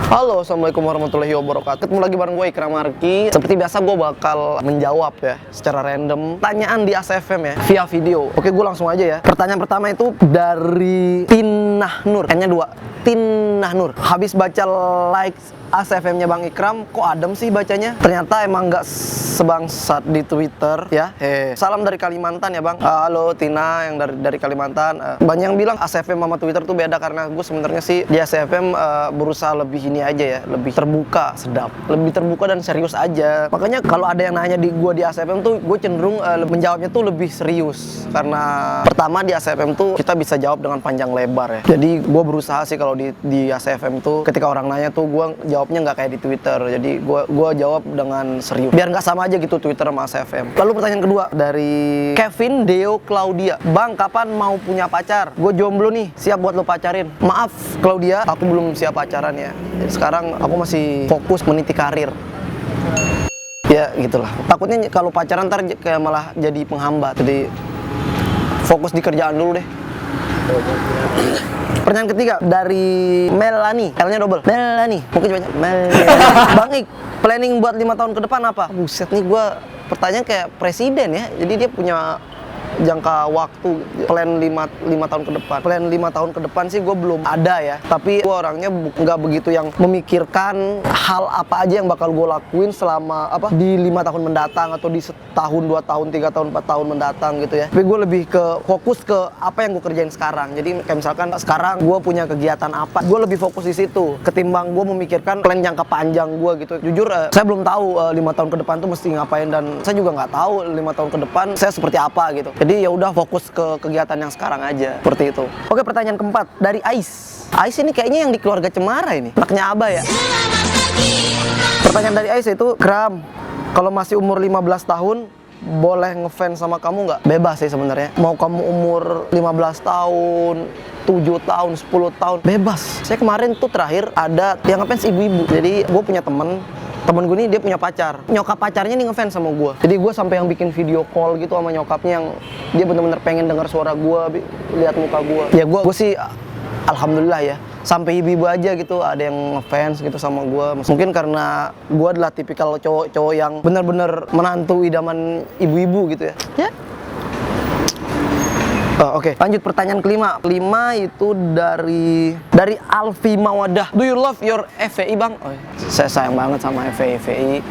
Halo, assalamualaikum warahmatullahi wabarakatuh. Ketemu lagi bareng gue Ikram Arki. Seperti biasa gue bakal menjawab ya secara random tanyaan di ACFM ya via video. Oke, gue langsung aja ya. Pertanyaan pertama itu dari Tinah Nur. N-nya 2. Tinah Nur. Habis baca like ACFM-nya Bang Ikram, kok adem sih bacanya? Ternyata emang nggak sebangsat di Twitter ya. Salam dari Kalimantan ya Bang. Halo Tina yang dari Kalimantan. Banyak yang bilang ACFM sama Twitter tuh beda karena gue sebenarnya sih di ACFM berusaha lebih ini aja ya, lebih terbuka, sedap, lebih terbuka dan serius aja. Makanya kalau ada yang nanya di gue di ACFM tuh, gue cenderung menjawabnya tuh lebih serius karena pertama di ACFM tuh kita bisa jawab dengan panjang lebar ya. Jadi gue berusaha sih kalau di ACFM tuh ketika orang nanya tuh gue jawabnya nggak kayak di Twitter. Jadi gue jawab dengan serius biar nggak sama aja gitu Twitter sama ACFM. Lalu pertanyaan kedua dari Kevin Deo Claudia. Bang, kapan mau punya pacar? Gue jomblo nih, siap buat lo pacarin. Maaf Claudia, aku belum siap pacaran ya. Jadi sekarang aku masih fokus meniti karir. Ya gitulah. Takutnya kalau pacaran ntar kayak malah jadi penghambat. Jadi fokus di kerjaan dulu deh. Pertanyaan ketiga dari Melanie, L-nya double. Melanie, mungkin banyak. Bang Ik, planning buat 5 tahun ke depan apa? Buset nih, gue pertanyaan kayak presiden ya. Jadi dia punya jangka waktu plan 5 tahun ke depan. Plan 5 tahun ke depan sih gue belum ada ya. Tapi gue orangnya nggak begitu yang memikirkan hal apa aja yang bakal gue lakuin selama di 5 tahun mendatang atau di setahun, 2 tahun, 3 tahun, 4 tahun mendatang gitu ya. Tapi gue lebih ke fokus ke apa yang gue kerjain sekarang. Jadi kayak misalkan sekarang gue punya kegiatan apa, gue lebih fokus di situ ketimbang gue memikirkan plan jangka panjang gue gitu. Jujur saya belum tahu 5 tahun ke depan tuh mesti ngapain dan saya juga nggak tahu 5 tahun ke depan saya seperti apa gitu. Jadi ya udah fokus ke kegiatan yang sekarang aja, seperti itu. Oke, pertanyaan keempat dari Ais. Ais ini kayaknya yang di keluarga Cemara ini, anaknya Abah ya. Pertanyaan dari Ais itu, Kram, kalau masih umur 15 tahun boleh ngefans sama kamu nggak? Bebas sih sebenarnya. Mau kamu umur 15 tahun, 7 tahun, 10 tahun, bebas. Saya kemarin tuh terakhir ada yang ngefans ibu-ibu. Jadi gue punya temen gue nih, dia punya pacar. Nyokap pacarnya nih ngefans sama gue. Jadi gue sampai yang bikin video call gitu sama nyokapnya, yang dia bener-bener pengen dengar suara gue, lihat muka gue. Ya gue sih alhamdulillah ya, sampai ibu-ibu aja gitu ada yang ngefans gitu sama gue. Mungkin karena gue adalah tipikal cowok-cowok yang bener-bener menantu idaman ibu-ibu gitu ya. Ya. Oke, lanjut pertanyaan kelima. Kelima itu dari Alfi Mawadah. Do you love your FVI Bang? Oh, saya sayang banget sama FVI.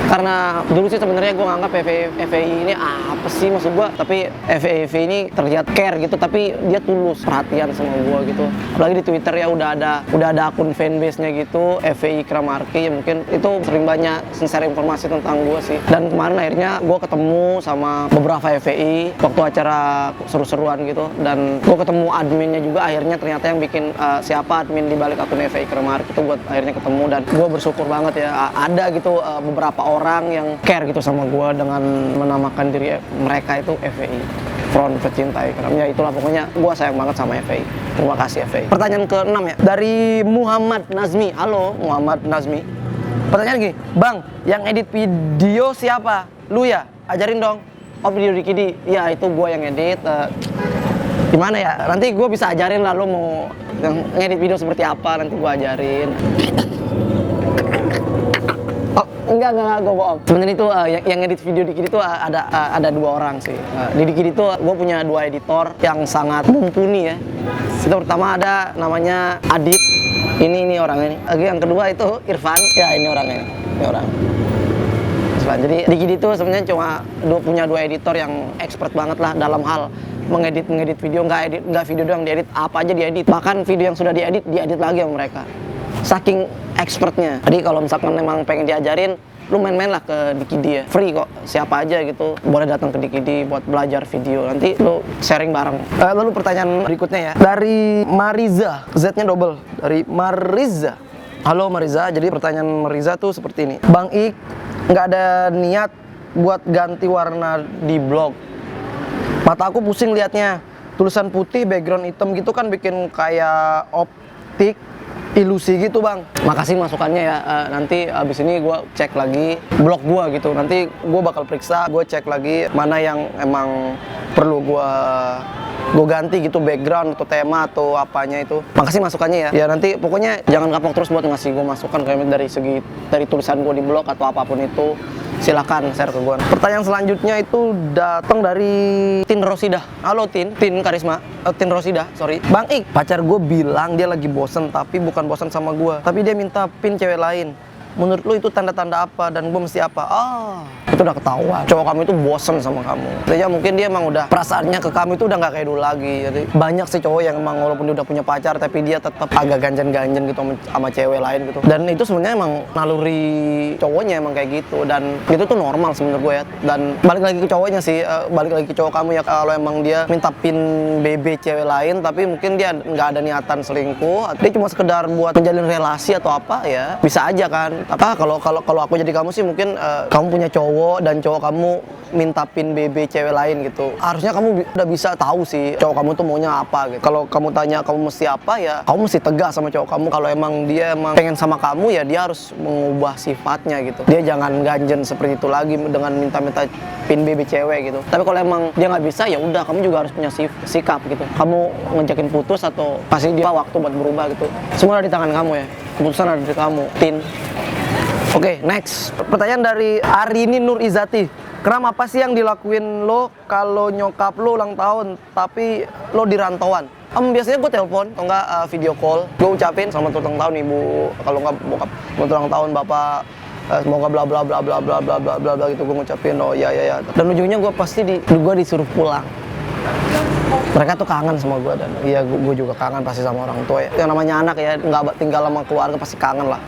Karena dulu sih sebenarnya gue nganggap FVI ini apa sih maksud gue, tapi FVI ini terlihat care gitu, tapi dia tulus perhatian sama gue gitu. Apalagi di Twitter ya udah ada akun fanbase-nya gitu, FVI Ikram Arki, ya mungkin itu sering banyak share informasi tentang gue sih. Dan kemarin akhirnya gue ketemu sama beberapa FVI waktu acara seru-seruan gitu, dan gue ketemu adminnya juga. Akhirnya ternyata yang bikin siapa admin di balik akun FVI Ikram Arki itu gue akhirnya ketemu, dan gue bersyukur banget ya ada gitu beberapa orang yang care gitu sama gue dengan menamakan diri mereka itu FVI, Front Pecinta Ikram. Ya itulah pokoknya gue sayang banget sama FVI. Terima kasih FVI. Pertanyaan ke-6 ya dari Muhammad Nazmi. Halo Muhammad Nazmi. Pertanyaan gini, Bang, yang edit video siapa? Lu ya? Ajarin dong. Oh, video Dikidi. Ya itu gue yang edit. Gimana ya? Nanti gue bisa ajarin lah, lu mau ngedit video seperti apa, nanti gue ajarin. Enggak, gue bohong. Sebenarnya itu yang edit video Dikidi itu ada 2 orang sih. Di Dikidi itu gue punya 2 editor yang sangat mumpuni ya. Itu pertama ada namanya Adit. Ini orangnya nih. Lagi yang kedua itu Irfan. Ya ini orangnya. Ini orang. Irfan. Jadi Dikidi itu sebenarnya cuma punya 2 editor yang expert banget lah dalam hal mengedit video. Nggak video doang diedit, apa aja diedit. Bahkan video yang sudah diedit lagi sama mereka. Saking expertnya. Jadi kalau misalkan memang pengen diajarin, lu main-main lah ke Dikidi ya. Free kok, siapa aja gitu boleh datang ke Dikidi buat belajar video. Nanti lu sharing bareng. Lalu pertanyaan berikutnya ya dari Mariza, Z-nya double, dari Mariza. Halo Mariza, jadi pertanyaan Mariza tuh seperti ini. Bang Ik, nggak ada niat buat ganti warna di blog. Mata aku pusing liatnya. Tulisan putih, background hitam gitu kan bikin kayak optik ilusi gitu Bang. Makasih masukannya ya. Nanti abis ini gue cek lagi blog gue gitu. Nanti gue bakal periksa, gue cek lagi mana yang emang perlu gue gue ganti gitu background atau tema atau apanya itu. Makasih masukannya ya. Ya nanti pokoknya jangan kapok terus buat ngasih gue masukan kayak dari tulisan gue di blog atau apapun itu. Silakan share ke gue. Pertanyaan selanjutnya itu datang dari Tin Rosida. Halo Tin Karisma. Tin Rosida, sorry. Bang Ik, pacar gue bilang dia lagi bosen tapi bukan bosen sama gue. Tapi dia minta pin cewek lain. Menurut lu itu tanda-tanda apa dan gue mesti apa? Itu udah ketahuan. Cowok kamu itu bosen sama kamu. Jadi mungkin dia emang udah perasaannya ke kamu itu udah nggak kayak dulu lagi. Jadi banyak sih cowok yang emang walaupun dia udah punya pacar tapi dia tetap agak ganjen-ganjen gitu sama cewek lain gitu. Dan itu sebenarnya emang naluri cowoknya emang kayak gitu dan itu tuh normal sebenarnya gue ya. Dan balik lagi ke cowoknya sih, balik lagi ke cowok kamu ya, kalau emang dia minta pin BB cewek lain tapi mungkin dia nggak ada niatan selingkuh, dia cuma sekedar buat menjalin relasi atau apa ya bisa aja kan. Apa kalau aku jadi kamu sih mungkin kamu punya cowok dan cowok kamu minta pin BB cewek lain gitu. Harusnya kamu udah bisa tahu sih cowok kamu tuh maunya apa gitu. Kalau kamu tanya kamu mesti apa ya, kamu mesti tegas sama cowok kamu. Kalau emang dia emang pengen sama kamu ya dia harus mengubah sifatnya gitu. Dia jangan ganjen seperti itu lagi dengan minta-minta pin BB cewek gitu. Tapi kalau emang dia nggak bisa ya udah kamu juga harus punya sikap gitu. Kamu ngejakin putus atau kasih dia waktu buat berubah gitu. Semua ada di tangan kamu ya. Keputusan ada di kamu, Tin. Oke, next. Pertanyaan dari Arini Nur Izati. Kenapa apa sih yang dilakuin lo kalau nyokap lo ulang tahun tapi lo di rantauan? Biasanya gue telepon atau enggak video call. Gue ucapin selamat ulang tahun ibu, kalau enggak bokap, selamat ulang tahun bapak, semoga bla bla bla bla bla bla bla bla bla gitu. Gue ngucapin oh ya. Dan ujungnya gue pasti gue disuruh pulang. Mereka tuh kangen sama gue dan iya gue juga kangen pasti sama orang tua ya. Yang namanya anak ya, nggak tinggal sama keluarga pasti kangen lah.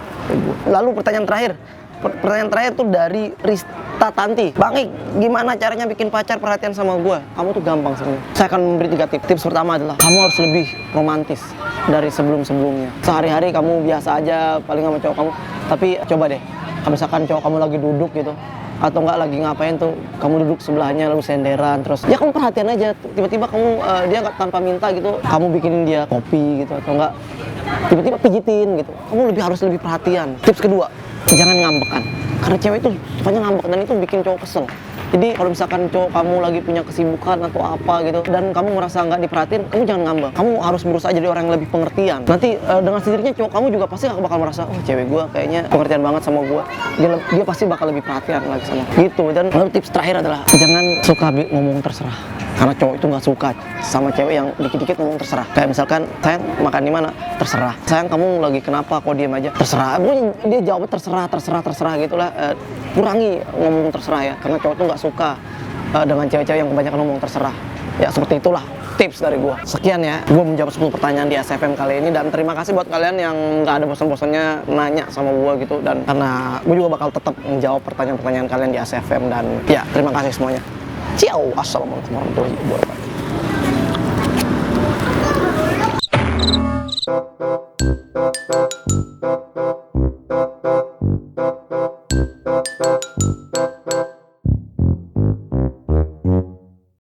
Lalu pertanyaan terakhir tuh dari Rista Tanti. Bang Ik, gimana caranya bikin pacar perhatian sama gue? Kamu tuh gampang sebenarnya. Saya akan memberi 3 tips. Tips pertama adalah kamu harus lebih romantis dari sebelum-sebelumnya. Sehari-hari kamu biasa aja paling sama cowok kamu, tapi coba deh, kalau misalkan cowok kamu lagi duduk gitu atau enggak lagi ngapain tuh, kamu duduk sebelahnya lalu senderan terus ya kamu perhatian aja, tiba-tiba kamu dia nggak tanpa minta gitu kamu bikinin dia kopi gitu atau enggak tiba-tiba pijitin gitu, kamu harus lebih perhatian. Tips kedua, jangan ngambekan karena cewek itu sukanya ngambek dan itu bikin cowok kesel. Jadi kalau misalkan cowok kamu lagi punya kesibukan atau apa gitu dan kamu merasa nggak diperhatiin, kamu jangan ngambek. Kamu harus berusaha jadi orang yang lebih pengertian. Nanti dengan sendirinya cowok kamu juga pasti bakal merasa, oh cewek gue kayaknya pengertian banget sama gue. Dia pasti bakal lebih perhatian lagi sama gitu. Dan lalu tips terakhir adalah jangan suka ngomong terserah. Karena cowok itu nggak suka sama cewek yang dikit-dikit ngomong terserah. Kayak misalkan, sayang makan di mana? Terserah. Sayang kamu lagi kenapa? Kok diem aja? Terserah. Dia jawab terserah gitulah. Kurangi ngomong terserah ya. Karena cowok itu nggak suka dengan cewek-cewek yang kebanyakan ngomong terserah. Ya seperti itulah tips dari gue. Sekian ya, gue menjawab 10 pertanyaan di SFM kali ini. Dan terima kasih buat kalian yang nggak ada bosan-bosannya nanya sama gue gitu. Dan karena gue juga bakal tetap menjawab pertanyaan-pertanyaan kalian di SFM. Dan ya terima kasih semuanya. Ciao, assalamualaikum warahmatullahi wabarakatuh.